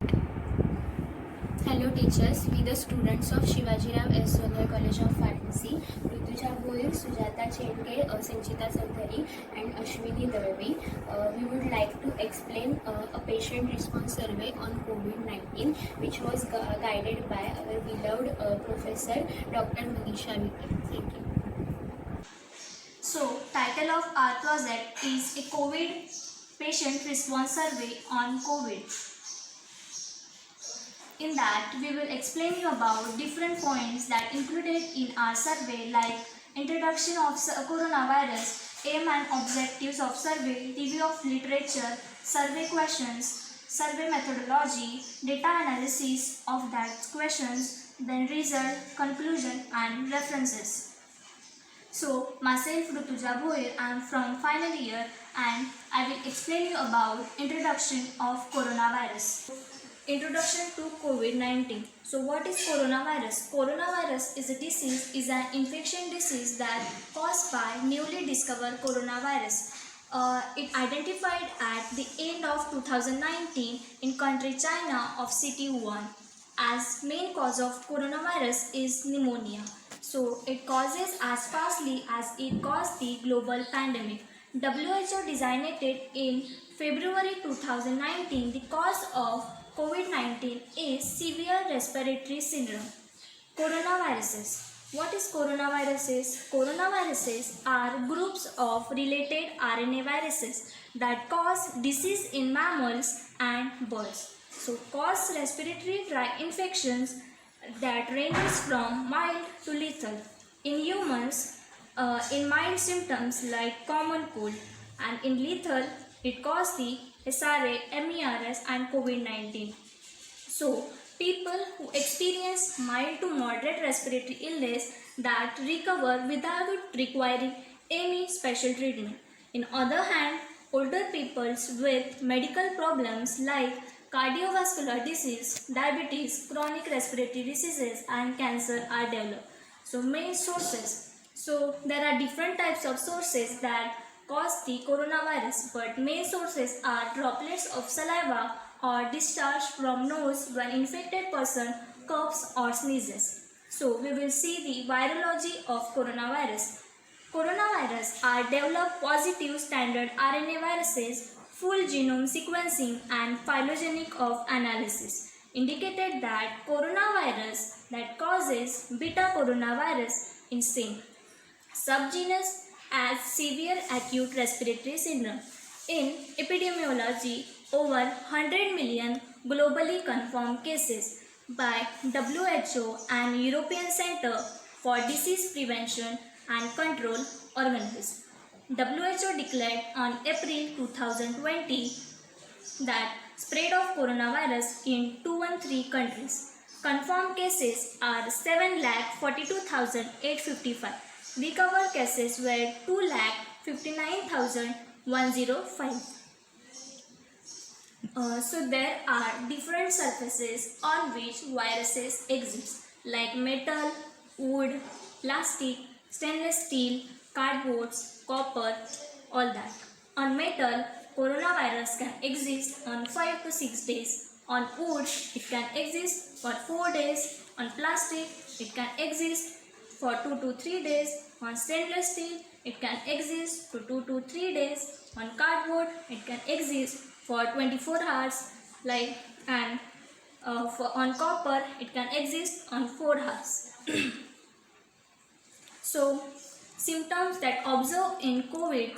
Hello teachers, we the students of Shivaji Ram S. Solar College of Pharmacy, Rutuja Goyal, Sujata Chenke, Sanchita Sandhari and Ashwini Dalvi. We would like to explain a patient response survey on COVID-19 which was guided by our beloved Professor Dr. Manisha Vikke. Thank you. So, title of our project is a COVID patient response survey on COVID. In that, we will explain you about different points that included in our survey like introduction of coronavirus, aim and objectives of survey, review of literature, survey questions, survey methodology, data analysis of that questions, then result, conclusion and references. So, myself Rutuja Bhoir, I am from final year and I will explain you about introduction of coronavirus. Introduction to COVID-19. So, what is coronavirus? Coronavirus is an infection disease that caused by newly discovered coronavirus. It identified at the end of 2019 in country China of city Wuhan. As main cause of coronavirus is pneumonia. So it causes as fastly as it caused the global pandemic. WHO designated in February 2019 the cause of COVID-19 is severe respiratory syndrome. Coronaviruses. What is coronaviruses? Coronaviruses are groups of related RNA viruses that cause disease in mammals and birds. So cause respiratory tract infections that ranges from mild to lethal. In humans, in mild symptoms like common cold, and in lethal, it causes the SRA, MERS and COVID-19. So, people who experience mild to moderate respiratory illness that recover without requiring any special treatment. In other hand, older people with medical problems like cardiovascular disease, diabetes, chronic respiratory diseases and cancer are developed. So, main sources. So, there are different types of sources that cause the coronavirus, but main sources are droplets of saliva or discharge from nose when infected person coughs or sneezes. So, we will see the virology of coronavirus. Coronavirus are developed positive standard RNA viruses, full genome sequencing and phylogenetic of analysis indicated that coronavirus that causes beta coronavirus in same subgenus as severe acute respiratory syndrome. In epidemiology, over 100 million globally confirmed cases by WHO and European Center for Disease Prevention and Control organized. WHO declared on April 2020 that spread of coronavirus in 213 countries. Confirmed cases are 7,42,855. Recovered cases were 2,59,105. So there are different surfaces on which viruses exist like metal, wood, plastic, stainless steel, cardboards, copper, all that. On metal, coronavirus can exist on 5 to 6 days. On wood, it can exist for 4 days. On plastic, it can exist for 2 to 3 days. On stainless steel, it can exist to 2 to 3 days. On cardboard, it can exist for 24 hours. On copper, it can exist on 4 hours. So, symptoms that observed in COVID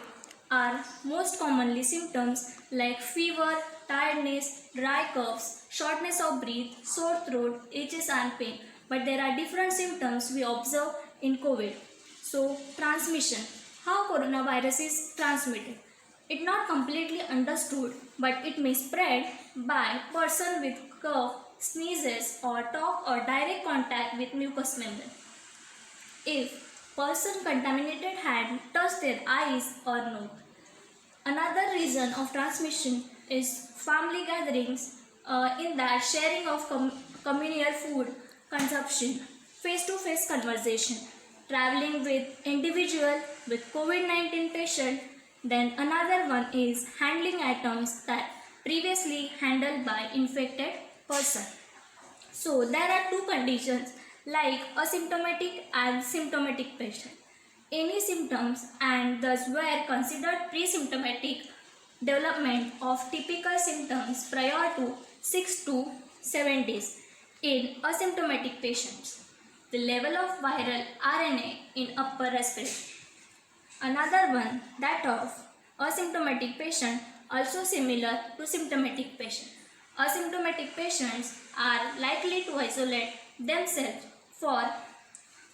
are most commonly symptoms like fever, tiredness, dry coughs, shortness of breath, sore throat, itches and pain. But there are different symptoms we observe in COVID. So, transmission. How coronavirus is transmitted? It's not completely understood, but it may spread by person with cough, sneezes or talk or direct contact with mucous membrane. If person contaminated hand touch their eyes or nose. Another reason of transmission is family gatherings, in that sharing of communal food consumption, face-to-face conversation, traveling with individual with COVID-19 patient. Then another one is handling items that previously handled by infected person. So there are two conditions like asymptomatic and symptomatic patient. Any symptoms and thus were considered pre-symptomatic development of typical symptoms prior to 6 to 7 days in asymptomatic patients. The level of viral RNA in upper respiratory. Another one, that of asymptomatic patient, also similar to symptomatic patient. Asymptomatic patients are likely to isolate themselves for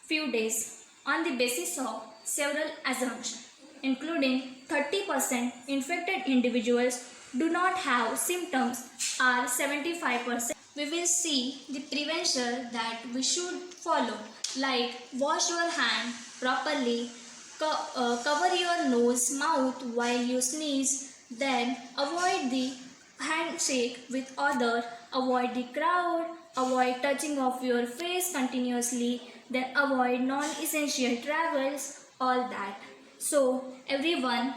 few days on the basis of several assumptions, including 30% infected individuals do not have symptoms or 75%. We will see the prevention that we should follow, like wash your hand properly, cover your nose, mouth while you sneeze, then avoid the handshake with other, avoid the crowd, avoid touching of your face continuously, then avoid non-essential travels, all that. So everyone,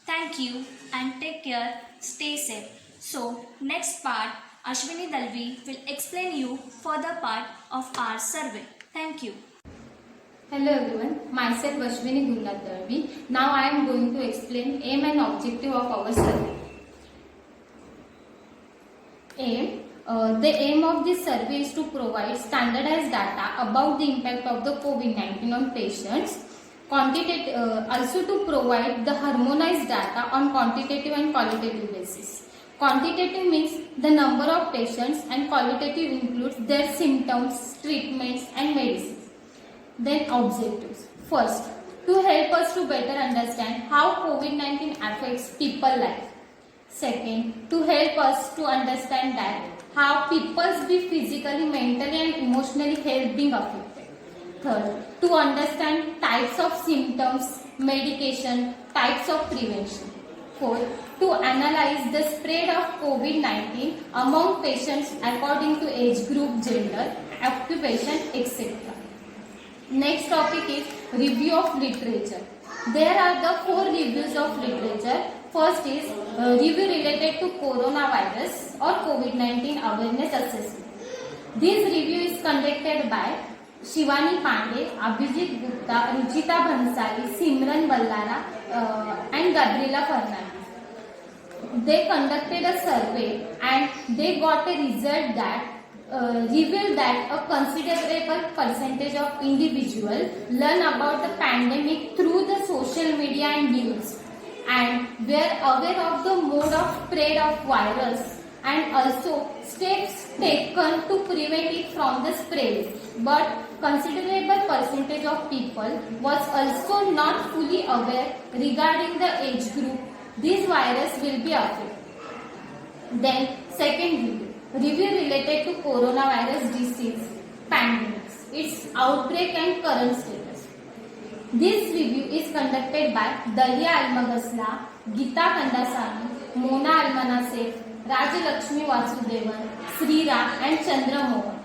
thank you and take care, stay safe. So next part, Ashwini Dalvi will explain you further part of our survey. Thank you. Hello everyone, myself Ashwini Gulnath Dalvi. Now I am going to explain aim and objective of our survey. The aim of this survey is to provide standardized data about the impact of the COVID-19 on patients, also to provide the harmonized data on quantitative and qualitative basis. Quantitative means the number of patients and qualitative includes their symptoms, treatments and medicines. Then objectives. First, to help us to better understand how COVID-19 affects people life. Second, to help us to understand that how people be physically, mentally and emotionally health being affected. Third, to understand types of symptoms, medication, types of prevention. Fourth, to analyze the spread of COVID-19 among patients according to age group, gender, occupation, etc. Next topic is review of literature. There are the 4 reviews of literature. First is review related to coronavirus or COVID-19 awareness assessment. This review is conducted by Shivani Pandey, Abhijit Gupta, Ruchita Bhansali, Simran Ballara and Gabriela Fernandez. They conducted a survey and they got a result that revealed that a considerable percentage of individuals learn about the pandemic through the social media and news and were aware of the mode of spread of virus and also steps taken to prevent it from the spread. But considerable percentage of people was also not fully aware regarding the age group this virus will be affected. Then second review related to coronavirus disease pandemics, its outbreak and current status. This review is conducted by Dalia Almagasla, Gita Kandasamy, Mona Almanasef, Rajalakshmi Vasudevan, Sriram and Chandra Mohan.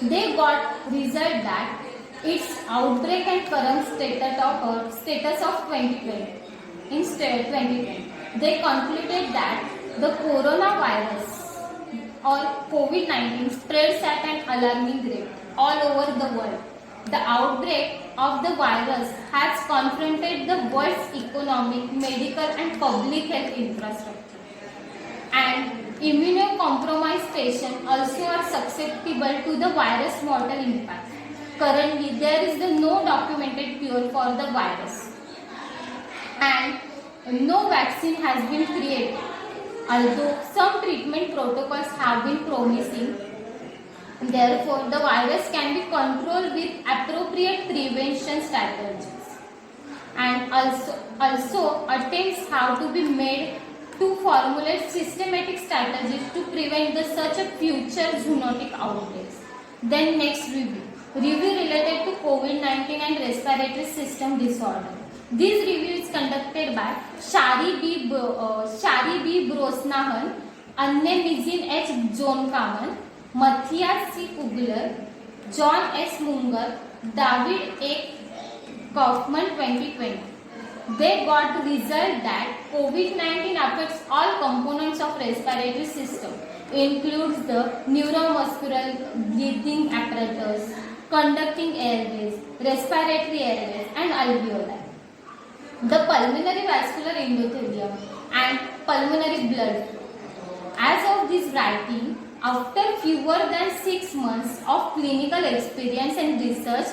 They got result that its outbreak and current status of 2020. In 2020, they concluded that the coronavirus or COVID-19 spreads at an alarming rate all over the world. The outbreak of the virus has confronted the world's economic, medical and public health infrastructure. And immunocompromised patients also are susceptible to the virus mortal impact. Currently, there is no documented cure for the virus. And no vaccine has been created. Although some treatment protocols have been promising, therefore the virus can be controlled with appropriate prevention strategies. And also attempts have to be made to formulate systematic strategies to prevent such a future zoonotic outbreaks. Then next review related to COVID-19 and respiratory system disorder. This review is conducted by Shari B. Brosnahan, Annemizin H. Jonkaman, Matthias C. Kugler, John S. Munger, David A. Kaufman 2020. They got the result that COVID-19 affects all components of respiratory system includes the neuromuscular breathing apparatus, conducting airways, respiratory airways, and alveoli. The pulmonary vascular endothelium and pulmonary blood. As of this writing, after fewer than 6 months of clinical experience and research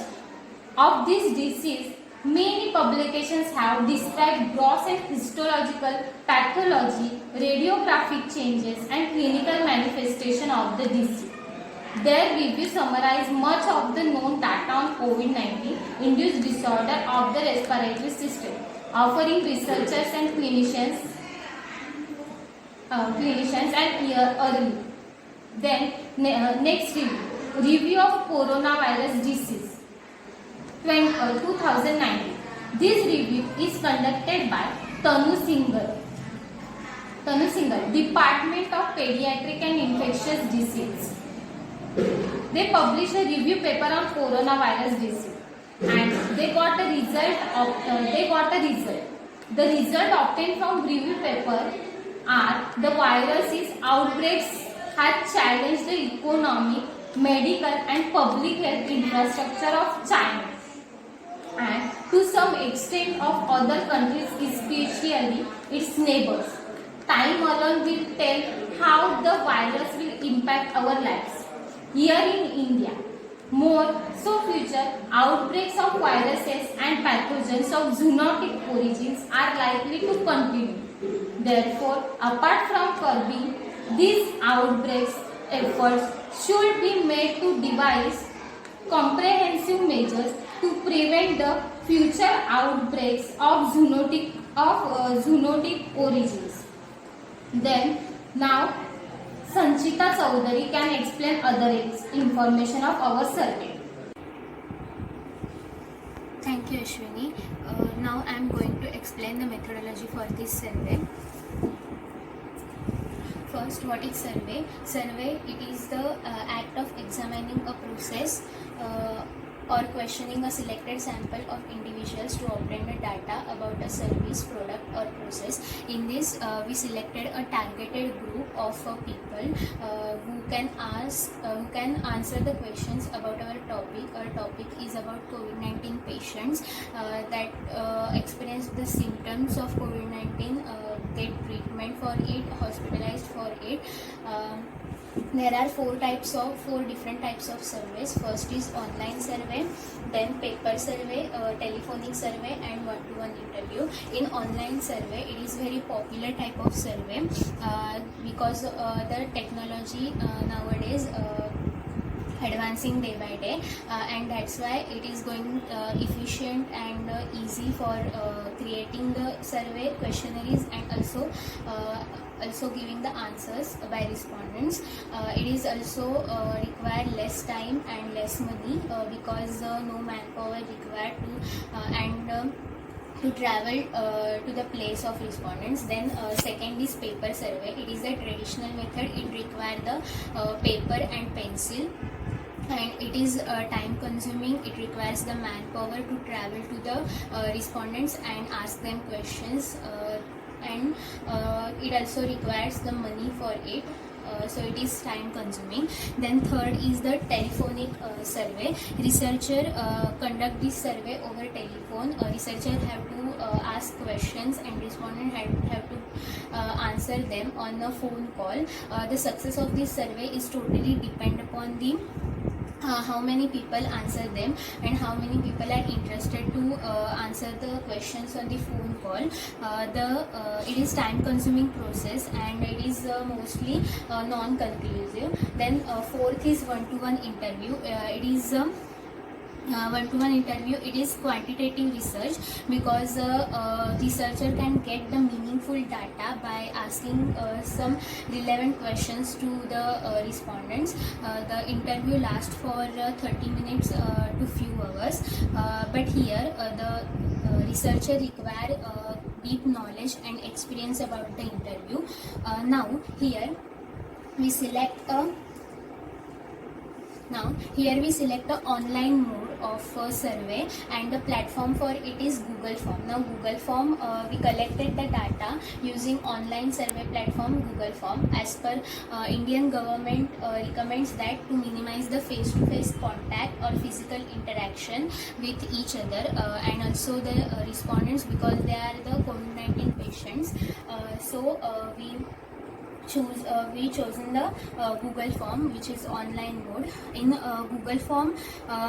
of this disease, many publications have described gross and histological pathology, radiographic changes, and clinical manifestation of the disease. Their review summarized much of the known data on COVID-19 induced disorder of the respiratory system, offering researchers and clinicians and early. Then next review of coronavirus disease 2019. This review is conducted by Tanu Singhal, Department of Pediatric and Infectious Disease. They published a review paper on coronavirus disease, and they got a result. The result obtained from review paper are the virus's outbreaks had challenged the economic, medical, and public health infrastructure of China, and to some extent of other countries, especially its neighbors. Time alone will tell how the virus will impact our lives. Here in India, more so future outbreaks of viruses and pathogens of zoonotic origins are likely to continue. Therefore, apart from curbing these outbreaks, efforts should be made to devise comprehensive measures to prevent the future outbreaks of zoonotic origins. Then now Sanchita Chaudhary can explain other information of our survey. Thank you, Ashwini. Now I am going to explain the methodology for this survey. First, what is survey? Survey, it is the act of examining a process or questioning a selected sample of individuals to obtain the data about a service, product or process. In this, we selected a targeted group of people who can answer the questions about our topic. Our topic is about COVID-19 patients that experience the symptoms of COVID-19, get treatment for it, hospitalized for it. There are four different types of surveys. First is online survey, then paper survey, telephonic survey, and one-to-one interview. In online survey, it is very popular type of survey because the technology nowadays advancing day by day, and that's why it is going efficient and easy for creating the survey questionnaires and also giving the answers by respondents. It is also require less time and less money because no manpower required to travel to the place of respondents. Then second is paper survey. It is a traditional method. It requires the paper and pencil, and it is time consuming. It requires the manpower to travel to the respondents and ask them questions, and it also requires the money for it. So it is time consuming. Then third is the telephonic survey. Researcher conduct this survey over telephone. Researcher have to ask questions and respondent have to answer them on a phone call. The success of this survey is totally depend upon the how many people answer them and how many people are interested to answer the questions on the phone call. It is time consuming process and it is mostly non-conclusive. Then fourth is one-to-one interview. It is one-to-one interview. It is quantitative research because researcher can get the meaningful data by asking some relevant questions to the respondents. The interview lasts for 30 minutes to few hours, but here the researcher require deep knowledge and experience about the interview. Now here we select a Now here we select the online mode of survey, and the platform for it is Google Form. Now Google Form, we collected the data using online survey platform Google Form. As per Indian government recommends that to minimize the face-to-face contact or physical interaction with each other, and also the respondents, because they are the COVID-19 patients. We chosen the Google Form, which is online mode. In Google Form,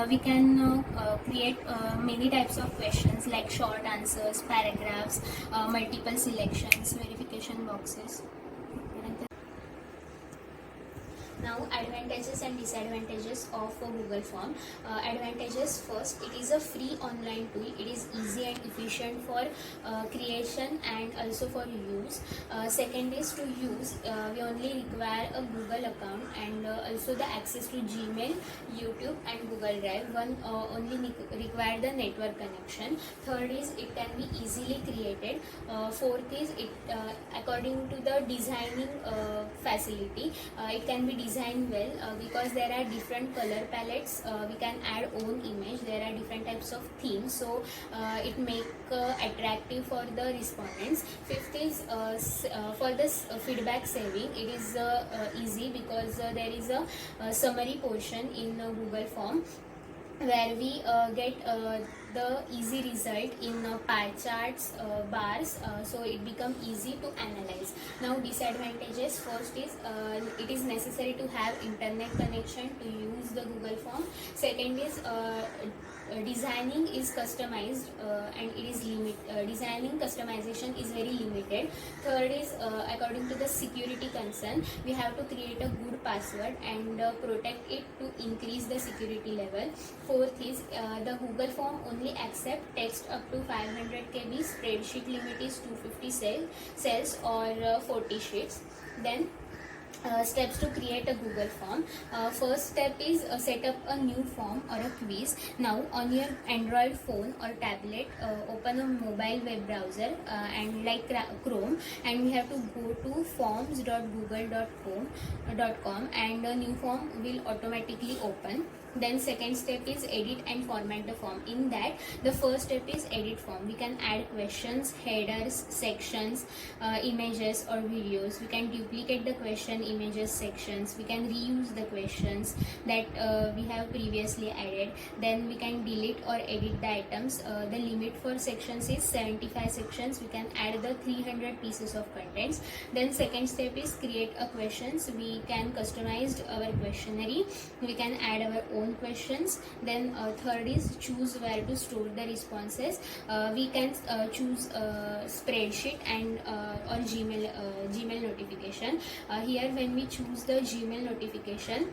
we can create many types of questions like short answers, paragraphs, multiple selections, verification boxes. Now advantages and disadvantages of a Google Form. Advantages: first, it is a free online tool. It is easy and efficient for creation and also for use. Second is to use. We only require a Google account and also the access to Gmail, YouTube and Google Drive. One only require the network connection. Third is it can be easily created. Fourth is it according to the designing facility. It can be designed well because there are different color palettes. We can add own image. There are different types of themes, so it make attractive for the respondents. Fifth is for this feedback saving. It is easy because there is a summary portion in Google Form where we get the easy result in pie charts, bars, so it become easy to analyze. Now disadvantages: first is it is necessary to have internet connection to use the Google Form. Second is designing is customized and it is designing customization is very limited. Third is according to the security concern, we have to create a good password and protect it to increase the security level. Fourth is the Google Form only accept text up to 500 KB. Spreadsheet limit is 250 cells or 40 sheets. Then steps to create a Google Form. First step is set up a new form or a quiz. Now on your Android phone or tablet, open a mobile web browser and like Chrome, and we have to go to forms.google.com and a new form will automatically open. Then second step is edit and format the form. In that, the first step is edit form. We can add questions, headers, sections, images or videos. We can duplicate the question, images, sections. We can reuse the questions that we have previously added. Then we can delete or edit the items. The limit for sections is 75 sections. We can add the 300 pieces of contents. Then second step is create a questions. We can customize our questionnaire. We can add our own questions. Then third is choose where to store the responses. We can choose spreadsheet and or Gmail notification. Here when we choose the Gmail notification,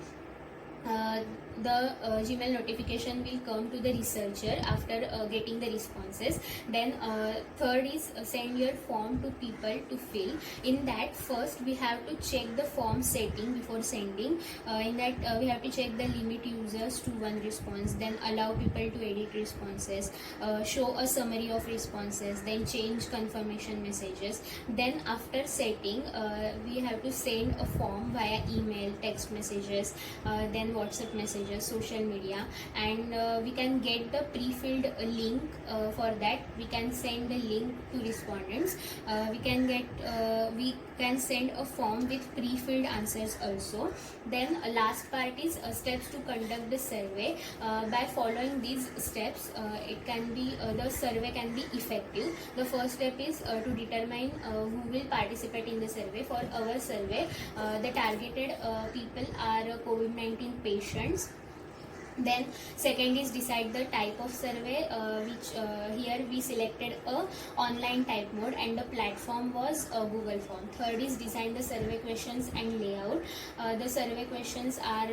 the Gmail notification will come to the researcher after getting the responses. Then third is send your form to people to fill. In that, first we have to check the form setting before sending. In that we have to check the limit users to one response, then allow people to edit responses, show a summary of responses, then change confirmation messages. Then after setting, we have to send a form via email, text messages, then WhatsApp messages, social media, and we can get the pre-filled link. For that we can send the link to respondents. We can send a form with pre-filled answers also. Then last part is steps to conduct the survey. By following these steps, the survey can be effective. The first step is to determine who will participate in the survey. For our survey, the targeted people are COVID-19 patients. Then second is decide the type of survey, which here we selected a online type mode and the platform was Google Form. Third is design the survey questions and layout. The survey questions are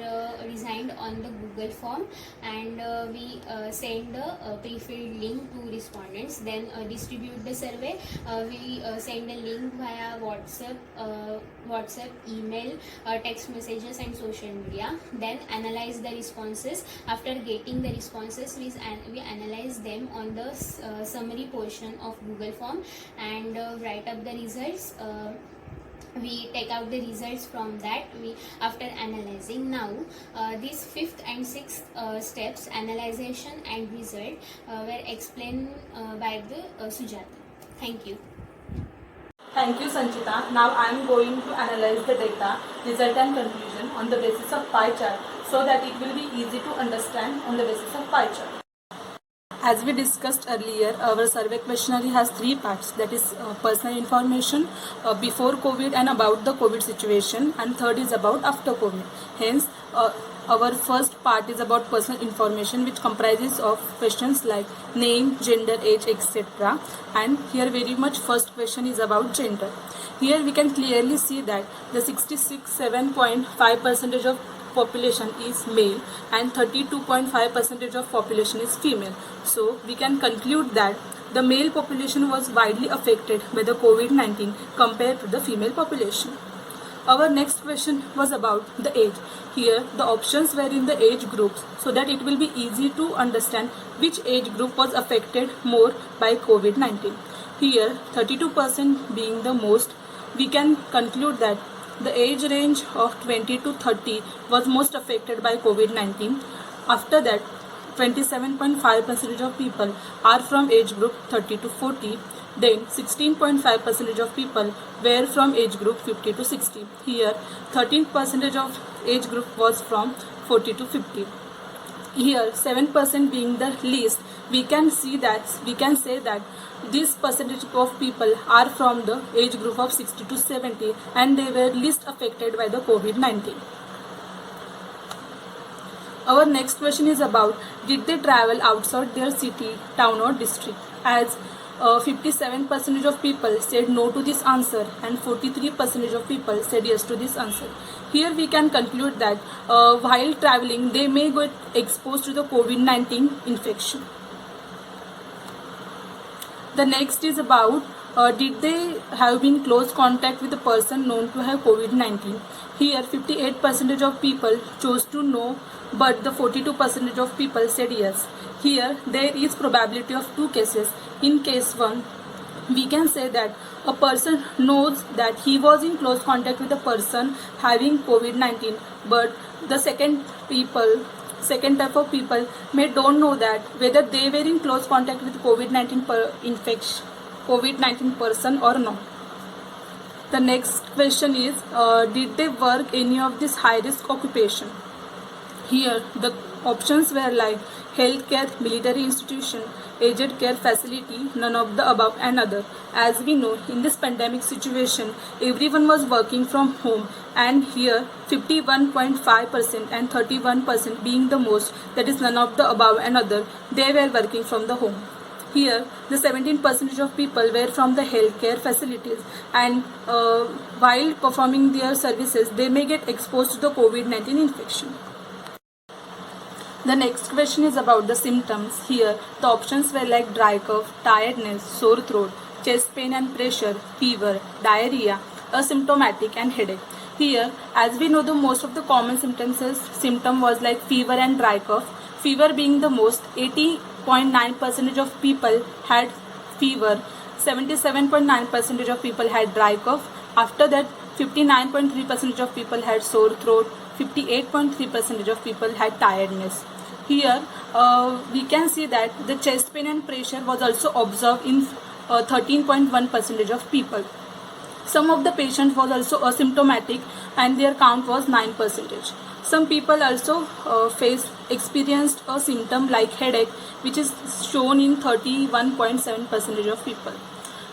designed on the Google Form, and we send the pre-filled link to respondents. Then distribute the survey. We send a link via WhatsApp, email, text messages and social media. Then analyze the responses. After getting the responses, we analyze them on the summary portion of Google Form and write up the results. we take out the results from that we after analyzing. Now these fifth and sixth steps, analyzation and result, were explained by the Sujata. Thank you. Thank you, Sanchita. Now I am going to analyze the data, result and conclusion on the basis of pie chart so that it will be easy to understand on the basis of pie chart. As we discussed earlier, our survey questionnaire has three parts, that is personal information, before COVID and about the COVID situation, and third is about after COVID. Hence, our first part is about personal information, which comprises of questions like name, gender, age, etc. And here very much first question is about gender. Here we can clearly see that the 67.5% of population is male and 32.5% of population is female. So we can conclude that the male population was widely affected by the COVID-19 compared to the female population. Our next question was about the age. Here the options were in the age groups so that it will be easy to understand which age group was affected more by COVID-19. Here 32% being the most, we can conclude that the age range of 20 to 30 was most affected by COVID-19. After that, 27.5% of people are from age group 30 to 40. Then 16.5% of people were from age group 50 to 60. Here 13% of age group was from 40 to 50. Here 7% being the least, we can say that this percentage of people are from the age group of 60 to 70 and they were least affected by the COVID-19. Our next question is about, did they travel outside their city, town or district? As 57% of people said no to this answer and 43% of people said yes to this answer. Here we can conclude that while traveling they may get exposed to the COVID-19 infection. The next is about, did they have been close contact with a person known to have COVID-19? Here 58% of people chose to no, but the 42% of people said yes. Here there is probability of two cases. In case 1, we can say that a person knows that he was in close contact with a person having COVID-19, but the second type of people may don't know that whether they were in close contact with COVID-19 person or not. The next question is, did they work any of this high risk occupation? Here the options were like healthcare, military institution, aged care facility, none of the above and other. As we know, in this pandemic situation, everyone was working from home, and here 51.5% and 31% being the most, that is none of the above and other, they were working from the home. Here the 17% of people were from the healthcare facilities, and while performing their services they may get exposed to the COVID-19 infection. The next question is about the symptoms. Here the options were like dry cough, tiredness, sore throat, chest pain and pressure, fever, diarrhea, asymptomatic and headache. Here, as we know, the most of the common symptom was like fever and dry cough. Fever being the most, 80.9% of people had fever, 77.9% of people had dry cough. After that, 59.3% of people had sore throat, 58.3% of people had tiredness. Here we can see that the chest pain and pressure was also observed in 13.1% of people. Some of the patients was also asymptomatic and their count was 9%. Some people also experienced a symptom like headache, which is shown in 31.7% of people.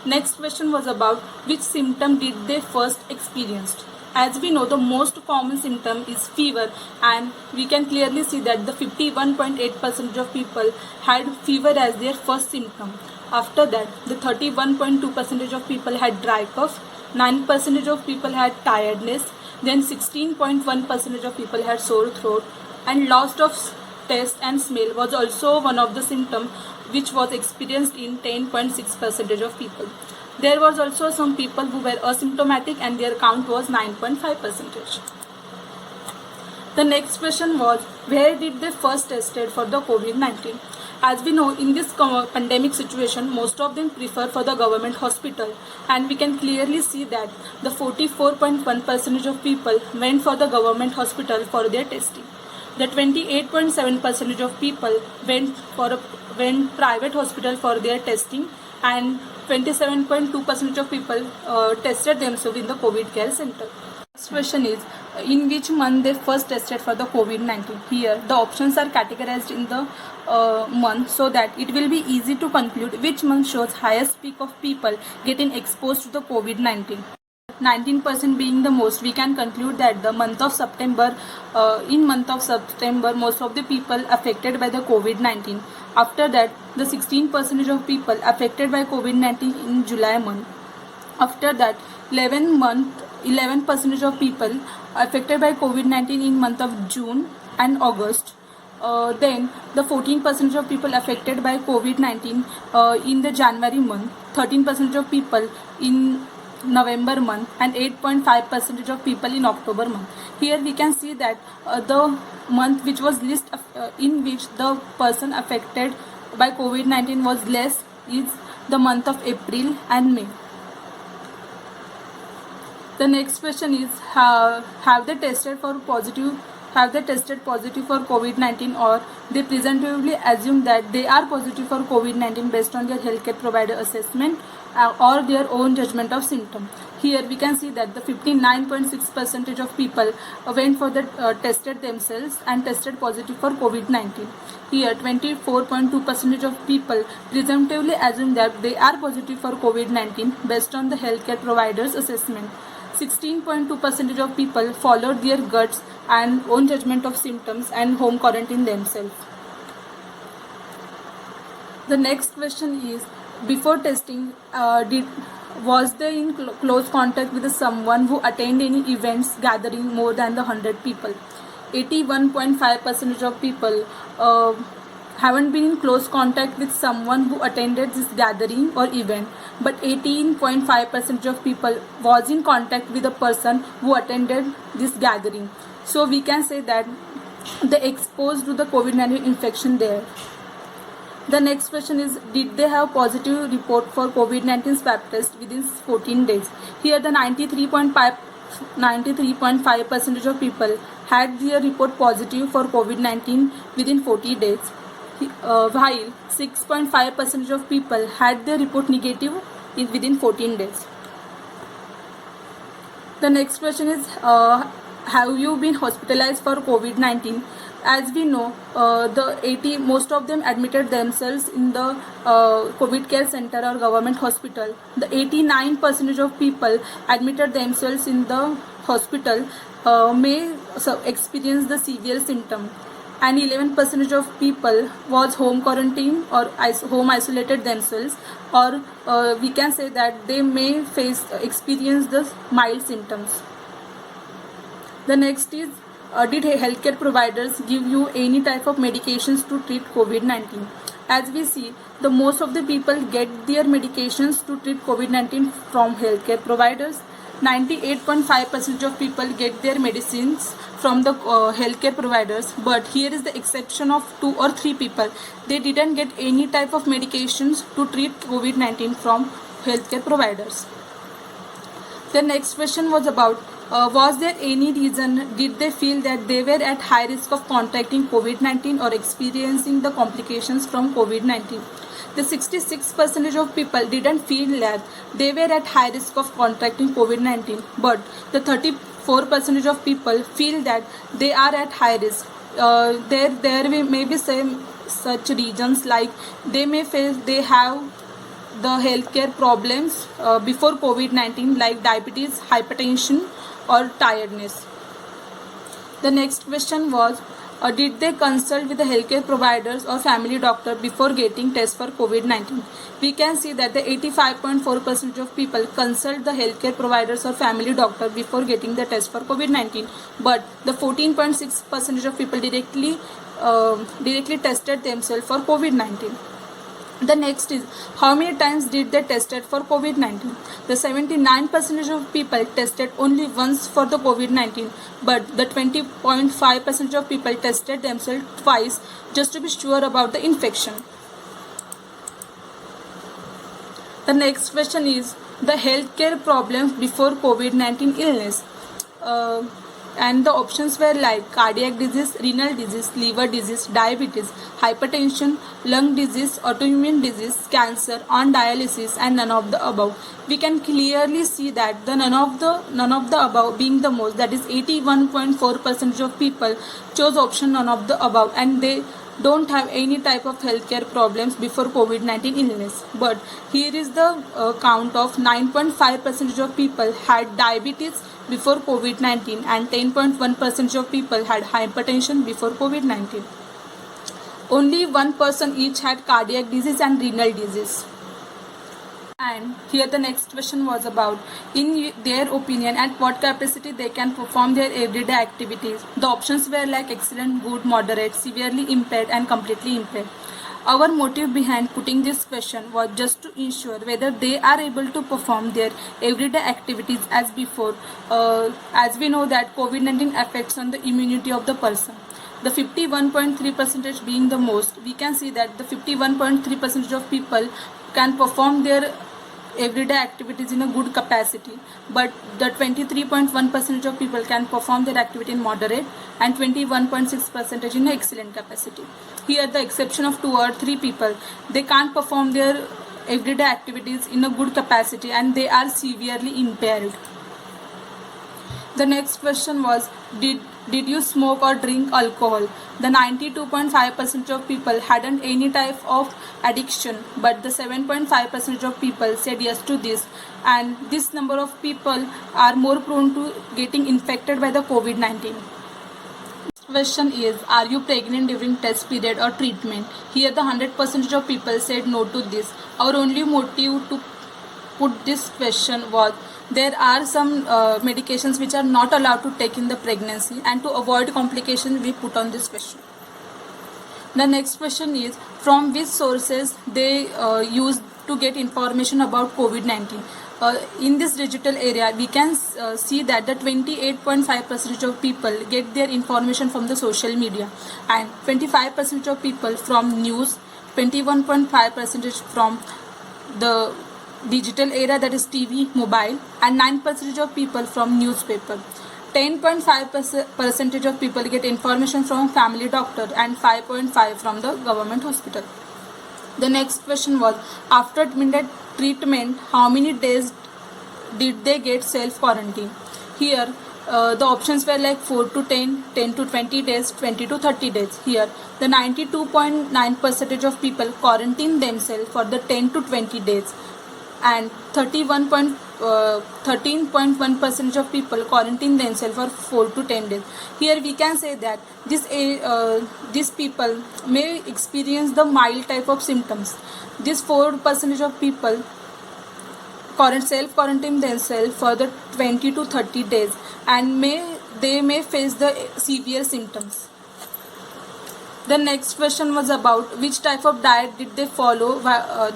Next question was about, which symptom did they first experienced? As we know, the most common symptom is fever, and we can clearly see that the 51.8% of people had fever as their first symptom. After that, the 31.2% of people had dry cough, 9% of people had tiredness, then 16.1% of people had sore throat, and loss of taste and smell was also one of the symptoms which was experienced in 10.6% of people. There was also some people who were asymptomatic and their count was 9.5%. The next question was, where did they first tested for the COVID-19? As we know, in this pandemic situation, most of them prefer for the government hospital, and we can clearly see that the 44.1% of people went for the government hospital for their testing. The 28.7% of people went private hospital for their testing, and 27.2% of people tested themselves in the COVID care center. Next question is, in which month they first tested for the COVID-19? Here, the options are categorized in the month so that it will be easy to conclude which month shows highest peak of people getting exposed to the COVID-19. 19% being the most, we can conclude that the month of September, most of the people affected by the COVID-19. After that, the 16% of people affected by COVID-19 in July month. After that, 11% of people affected by COVID-19 in month of June and August. Then the 14% of people affected by COVID-19 in the January month, 13% of people in November month, and 8.5% of people in October month. Here we can see that the month which was least in which the person affected by COVID-19 was less is the month of April and May. The next question is, have they tested positive for COVID-19, or they presumptively assume that they are positive for COVID-19 based on their healthcare provider assessment or their own judgment of symptom. Here we can see that the 59.6% of people went for the tested themselves and tested positive for COVID-19. Here 24.2% of people presumptively assume that they are positive for COVID-19 based on the healthcare provider's assessment. 16.2% of people followed their guts and own judgment of symptoms and home quarantine themselves. The next question is, before testing, was they in close contact with someone who attended any events gathering more than the 100 people? 81.5% of people haven't been in close contact with someone who attended this gathering or event, but 18.5% of people was in contact with a person who attended this gathering. So we can say that they exposed to the COVID-19 infection there. The next question is, did they have positive report for COVID-19 swab test within 14 days? Here the 93.5% of people had their report positive for COVID-19 within 40 days. While 6.5% of people had their report negative within 14 days. The next question is, have you been hospitalized for COVID-19? As we know, most of them admitted themselves in the COVID care center or government hospital. The 89% of people admitted themselves in the hospital may experience the severe symptom, and 11% of people was home quarantine or home isolated themselves, or we can say that they may experience the mild symptoms. The next is, did healthcare providers give you any type of medications to treat COVID-19? As we see, the most of the people get their medications to treat COVID-19 from healthcare providers. 98.5% of people get their medicines from the healthcare providers, but here is the exception of 2 or 3 people. They didn't get any type of medications to treat COVID-19 from healthcare providers. The next question was about, was there any reason did they feel that they were at high risk of contracting COVID-19 or experiencing the complications from COVID-19? The 66% of people didn't feel that they were at high risk of contracting COVID-19, but the 34% of people feel that they are at high risk. There may be such reasons like they have the healthcare problems before COVID-19, like diabetes, hypertension, or tiredness. The next question was, did they consult with the healthcare providers or family doctor before getting tests for COVID-19? We can see that the 85.4% of people consult the healthcare providers or family doctor before getting the test for COVID-19, but the 14.6% of people directly tested themselves for COVID-19. The next is how many times did they tested for COVID-19? The 79% of people tested only once for the COVID-19, but the 20.5% of people tested themselves twice just to be sure about the infection. The next question is the healthcare problems before COVID-19 illness. And the options were like cardiac disease, renal disease, liver disease, diabetes, hypertension, lung disease, autoimmune disease, cancer, on dialysis, and none of the above. We can clearly see that the none of the above being the most, that is 81.4% of people chose option none of the above, and they don't have any type of healthcare problems before COVID-19 illness. But here is the count of 9.5% of people had diabetes before COVID-19 and 10.1% of people had hypertension before COVID-19. Only 1% each had cardiac disease and renal disease. And here the next question was about, in their opinion, at what capacity they can perform their everyday activities. The options were like excellent, good, moderate, severely impaired, and completely impaired. Our motive behind putting this question was just to ensure whether they are able to perform their everyday activities as before, as we know that COVID-19 affects on the immunity of the person. The 51.3% being the most, we can see that the 51.3% of people can perform their everyday activities in a good capacity, but the 23.1% of people can perform their activity in moderate and 21.6% in excellent capacity. Here the exception of 2 or 3 people, they can't perform their everyday activities in a good capacity and they are severely impaired. The next question was, did you smoke or drink alcohol? The 92.5% of people hadn't any type of addiction, but the 7.5% of people said yes to this, and this number of people are more prone to getting infected by the COVID-19. Question is, are you pregnant during test period or treatment? Here the 100% of people said no to this. Our only motive to put this question was, there are some medications which are not allowed to take in the pregnancy, and to avoid complications we put on this question. The next question is, from which sources they use to get information about COVID-19. In this digital area, we can see that the 28.5% of people get their information from the social media, and 25% of people from news, 21.5% from the digital era, that is TV, mobile, and 9% of people from newspaper. 10.5% of people get information from family doctor and 5.5% from the government hospital. The next question was, after admitted treatment, how many days did they get self-quarantine? Here the options were like 4 to 10, 10 to 20 days, 20 to 30 days. Here the 92.9% of people quarantine themselves for the 10 to 20 days, and 13.1% of people quarantine themselves for 4 to 10 days. Here we can say that these people may experience the mild type of symptoms. This 4% of people self-quarantine themselves for the 20 to 30 days, and they may face the severe symptoms. The next question was about, which type of diet did they follow while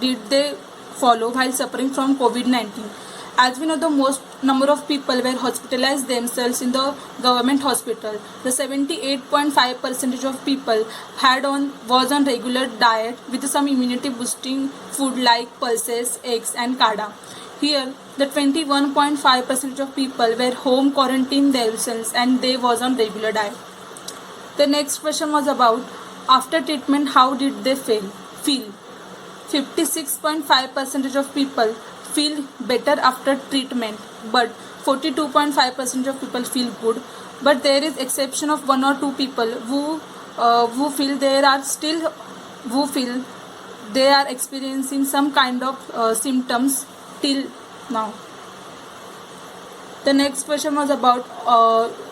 suffering from COVID-19. As we know, the most number of people were hospitalized themselves in the government hospital. The 78.5% of people was on regular diet with some immunity boosting food like pulses, eggs, and kada. Here the 21.5% of people were home quarantined themselves and they was on regular diet. The next question was about, after treatment, how did they feel? 56.5% of people feel better after treatment, but 42.5% of people feel good. But there is exception of 1 or 2 people who feel they are experiencing some kind of symptoms till now. The next question was about,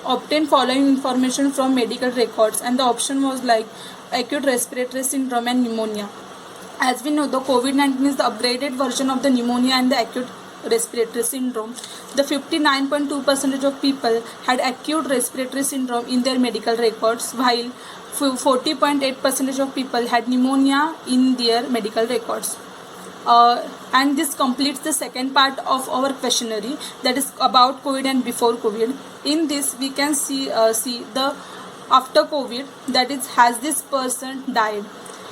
obtain following information from medical records, and the option was like acute respiratory syndrome and pneumonia. As we know, the COVID-19 is the upgraded version of the pneumonia and the acute respiratory syndrome. The 59.2% of people had acute respiratory syndrome in their medical records, while 40.8% of people had pneumonia in their medical records. And this completes the second part of our questionnaire, that is about COVID and before COVID. In this we can see the after COVID, that is, has this person died.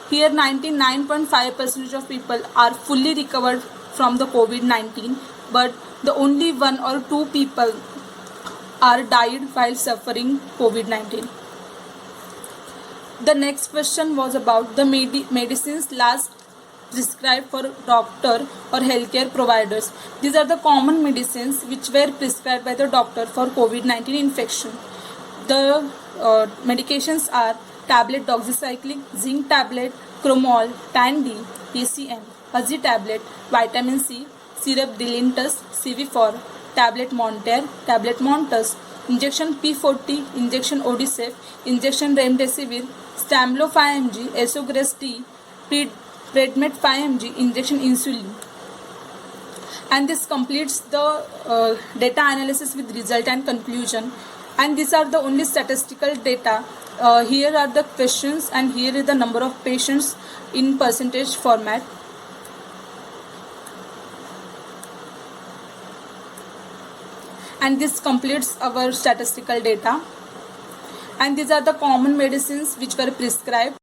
Here 99.5% of people are fully recovered from the COVID-19, but the only 1 or 2 people are died while suffering COVID-19. The next question was about the medicines last prescribed for doctor or healthcare providers. These are the common medicines which were prescribed by the doctor for COVID-19 infection. The medications are tablet doxycycline, zinc tablet, Cromol, Tan-D, PCM, Azi tablet, vitamin C, syrup Dilintus, CV4, tablet Monter, tablet Montus, injection P40, injection Odisef, injection Remdesivir, Stamlo 5 mg, Esogres T, Predmet 5 mg, injection insulin. And this completes the data analysis with result and conclusion. And these are the only statistical data. Here are the questions and here is the number of patients in percentage format. And this completes our statistical data. And these are the common medicines which were prescribed.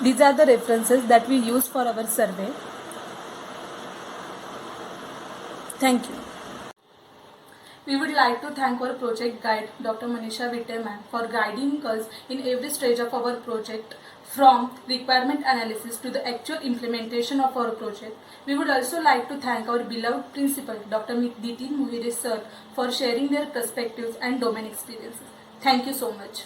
These are the references that we use for our survey. Thank you. We would like to thank our project guide, Dr. Manisha Witteman, for guiding us in every stage of our project, from requirement analysis to the actual implementation of our project. We would also like to thank our beloved principal, Dr. Ditin Mohire sir, for sharing their perspectives and domain experiences. Thank you so much.